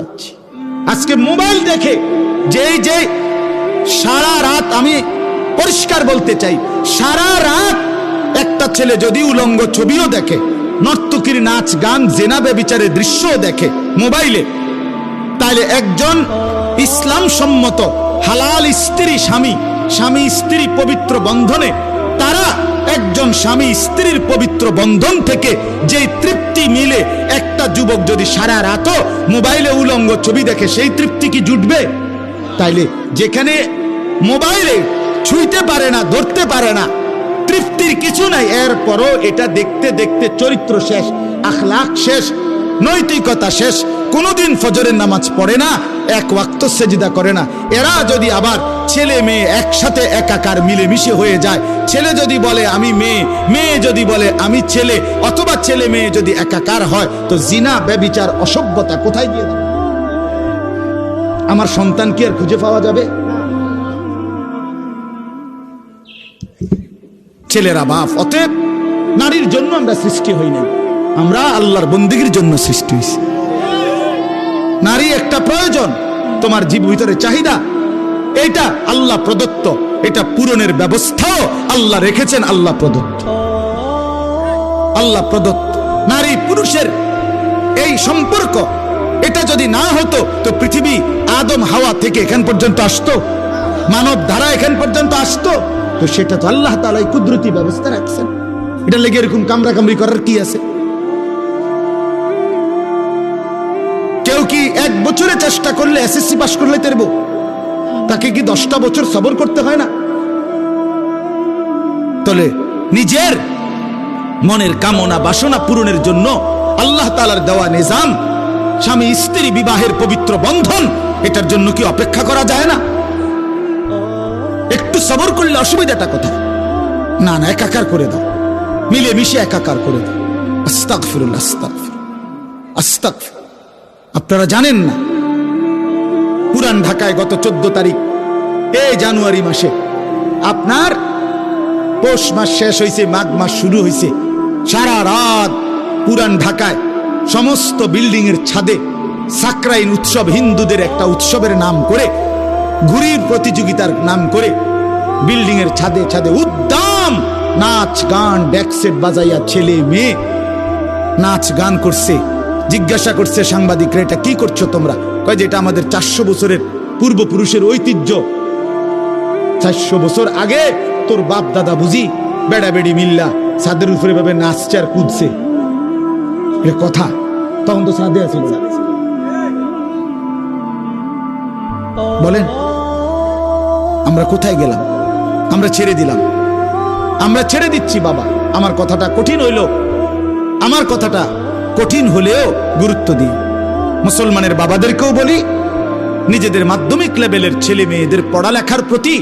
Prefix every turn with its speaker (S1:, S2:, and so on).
S1: চাচ্ছি। আজকে মোবাইল দেখে যে সারা রাত, আমি পরিষ্কার বলতে চাই, সারা রাত একটা ছেলে যদি উলঙ্গ ছবিও দেখে, নর্তকীর নাচ গান, জেনা ব্যভিচারের দৃশ্যও দেখে মোবাইলে, তাহলে একজন ইসলাম সম্মত হালাল স্ত্রী স্বামী স্ত্রী পবিত্র বন্ধনে, তারা একজন স্বামী স্ত্রীর পবিত্র বন্ধন থেকে যে তৃপ্তি মিলে, একটা যুবক যদি সারা রাতও মোবাইলে উলঙ্গ ছবি দেখে, সেই তৃপ্তি কি জুটবে? তাইলে যেখানে মোবাইলে ছুঁইতে পারে না, ধরতে পারে না, তৃপ্তির কিছু নাই, এরপরও এটা দেখতে দেখতে চরিত্র শেষ, আখলাক শেষ, নৈতিকতা শেষ, কোনোদিন ফজরের নামাজ পড়ে না, এক ওয়াক্ত সেজদা করে না। এরা যদি আবার ছেলে মেয়ে একসাথে একাকার মিলেমিশে হয়ে যায়, ছেলে যদি বলে আমি মেয়ে, মেয়ে যদি বলে আমি ছেলে, অথবা ছেলে মেয়ে যদি একাকার হয়, তো জিনা ব্যভিচার অসভ্যতা কোথায় গিয়ে যাবে? আমার সন্তান কি আর খুঁজে পাওয়া যাবে? ছেলেরা বাপ। অতএব নারীর জন্য আমরা সৃষ্টি হই নাই, আমরা আল্লাহর বন্দেগীর জন্য সৃষ্টি হয়েছি। নারী একটা প্রয়োজন, তোমার জীব ভিতরে চাহিদা, এটা আল্লাহ প্রদত্ত, এটা পূরণের ব্যবস্থাও আল্লাহ রেখেছেন, আল্লাহ প্রদত্ত, আল্লাহ প্রদত্ত। নারী পুরুষের এই সম্পর্ক, এটা যদি না হতো তো পৃথিবী আদম হাওয়া থেকে এখান পর্যন্ত আসতো, মানব ধারা এখান পর্যন্ত আসতো? তো সেটা তো আল্লাহ তাআলা কুদরতি ব্যবস্থা রাখছেন। এটা লেগে এরকম কামড়া কামড়ি করার কি আছে? কেউ কি 1 বছরে চেষ্টা করলে এসএসসি পাস করলে তেরবো? তাকে কি 10টা বছর সবর করতে হয় না? তাহলে নিজের মনের কামনা বাসনা পূরণের জন্য আল্লাহ তাআলার দেওয়া নিজাম, স্বামী স্ত্রী বিবাহের পবিত্র বন্ধন, এটার জন্য কি অপেক্ষা করা যায় না? একটু সবর করলে অসুবিধাটা কোথায়? না না, একাকার করে দাও, মিলেমিশে একাকার করে দাও। আস্তাগফিরুল্লাহ, আস্তাগফিরুল্লাহ, আস্তাগফিরুল্লাহ। আপনারা জানেন না, পুরান ঢাকায় গত 14 তারিখ এই জানুয়ারি মাসে, আপনার পৌষ মাস শেষ হয়েছে, মাঘ মাস শুরু হয়েছে, সারা রাত পুরান ঢাকায় সমস্ত বিল্ডিং এর ছাদে সাকরাইন উৎসব, হিন্দুদের একটা উৎসবের নাম করে, ঘুড়ির প্রতিযোগিতার নাম করে বিল্ডিং এর ছাদে ছাদে উদ্দাম নাচ গান, ডেকসেট বাজাইয়া ছেলে মেয়ে নাচ গান করছে। জিজ্ঞাসা করছে সাংবাদিকরা, এটা কি করছো তোমরা? কয় যে এটা আমাদের 400 বছরের পূর্বপুরুষের ঐতিহ্য। 400 বছর আগে তোর বাপ দাদা বুঝি বেড়া বেড়ি মিল্লা ছাদের উপরে ভাবে নাচছে আর কুদছে, এ কথা। তখন তো ছাদে আছিল। বলেন আমরা কোথায় গেলাম? আমরা ছেড়ে দিলাম, আমরা ছেড়ে দিচ্ছি। বাবা, আমার কথাটা কঠিন হইল, আমার কথাটা কঠিন হলেও গুরুত্ব দিই। মুসলমানের বাবাদেরকেও বলি, নিজেদের মাধ্যমিক লেভেলের ছেলে মেয়েদের পড়ালেখার প্রতি